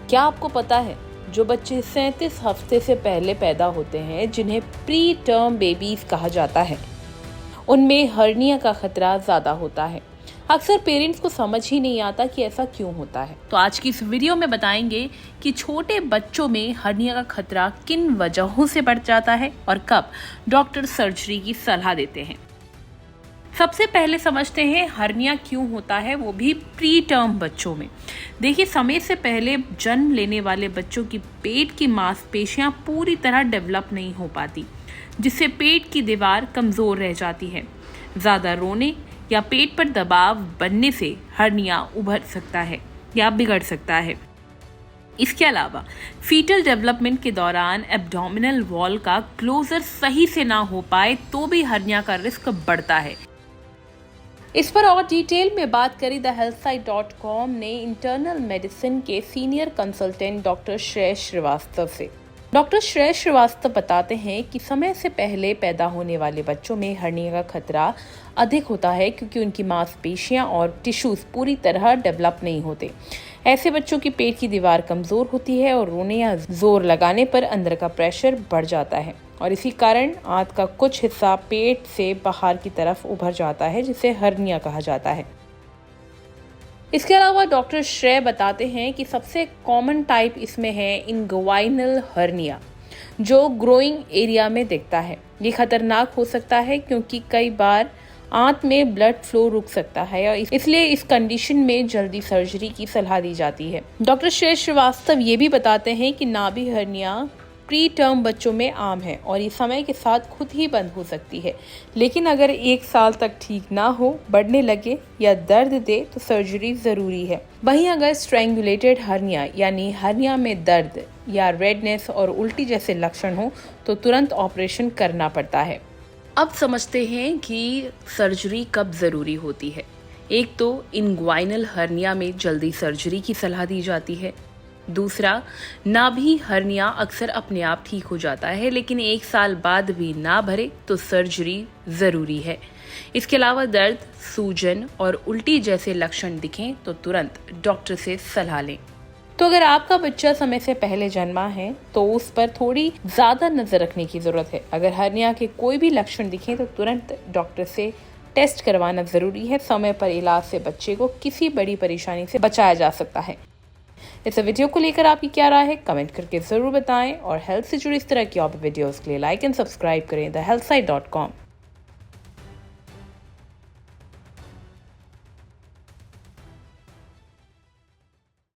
क्या आपको पता है जो बच्चे 37 हफ्ते से पहले पैदा होते हैं, जिन्हें प्री टर्म बेबीज कहा जाता है, उनमें हर्निया का खतरा ज्यादा होता है। अक्सर पेरेंट्स को समझ ही नहीं आता कि ऐसा क्यों होता है। तो आज की इस वीडियो में बताएंगे कि छोटे बच्चों में हर्निया का खतरा किन वजहों से बढ़ जाता है और कब डॉक्टर सर्जरी की सलाह देते हैं। सबसे पहले समझते हैं हर्निया क्यों होता है, वो भी प्री टर्म बच्चों में। देखिए, समय से पहले जन्म लेने वाले बच्चों की पेट की मांसपेशियां पूरी तरह डेवलप नहीं हो पाती, जिससे पेट की दीवार कमजोर रह जाती है। ज्यादा रोने या पेट पर दबाव बनने से हर्निया उभर सकता है या बिगड़ सकता है। इसके अलावा फीटल डेवलपमेंट के दौरान एब्डोमिनल वॉल का क्लोजर सही से ना हो पाए तो भी हर्निया का रिस्क बढ़ता है। इस पर और डिटेल में बात करी thehealthsite.com ने इंटरनल मेडिसिन के सीनियर कंसल्टेंट डॉक्टर श्रेय श्रीवास्तव से। डॉक्टर श्रेय श्रीवास्तव बताते हैं कि समय से पहले पैदा होने वाले बच्चों में हर्निया का खतरा अधिक होता है, क्योंकि उनकी मांसपेशियां और टिश्यूज पूरी तरह डेवलप नहीं होते। ऐसे बच्चों की पेट की दीवार कमजोर होती है और रोने या जोर लगाने पर अंदर का प्रेशर बढ़ जाता है और इसी कारण आंत का कुछ हिस्सा पेट से बाहर की तरफ उभर जाता है, जिसे हर्निया कहा जाता है। इसके अलावा डॉक्टर श्रेय बताते हैं कि सबसे कॉमन टाइप इसमें है इंग्वाइनल हर्निया, जो ग्रोइंग एरिया में दिखता है। ये खतरनाक हो सकता है क्योंकि कई बार आंत में ब्लड फ्लो रुक सकता है और इसलिए इस कंडीशन में जल्दी सर्जरी की सलाह दी जाती है। डॉक्टर श्रेय श्रीवास्तव ये भी बताते हैं कि नाभि हर्निया प्री टर्म बच्चों में आम है और ये समय के साथ खुद ही बंद हो सकती है, लेकिन अगर 1 साल तक ठीक ना हो, बढ़ने लगे या दर्द दे तो सर्जरी जरूरी है। वहीं अगर स्ट्रैंगुलेटेड हर्निया यानी हर्निया में दर्द या रेडनेस और उल्टी जैसे लक्षण हो तो तुरंत ऑपरेशन करना पड़ता है। अब समझते हैं कि सर्जरी कब जरूरी होती है। एक तो इंग्वाइनल हर्निया में जल्दी सर्जरी की सलाह दी जाती है। दूसरा, नाभि हर्निया अक्सर अपने आप ठीक हो जाता है, लेकिन 1 साल बाद भी ना भरे तो सर्जरी जरूरी है। इसके अलावा दर्द, सूजन और उल्टी जैसे लक्षण दिखें तो तुरंत डॉक्टर से सलाह लें। तो अगर आपका बच्चा समय से पहले जन्मा है तो उस पर थोड़ी ज्यादा नजर रखने की जरूरत है। अगर हर्निया के कोई भी लक्षण दिखें तो तुरंत डॉक्टर से टेस्ट करवाना जरूरी है। समय पर इलाज से बच्चे को किसी बड़ी परेशानी से बचाया जा सकता है। इस वीडियो को लेकर आपकी क्या राय है, कमेंट करके जरूर बताएं और हेल्थ से जुड़ी इस तरह की और वीडियोस के लिए लाइक एंड सब्सक्राइब करें thehealthsite.com।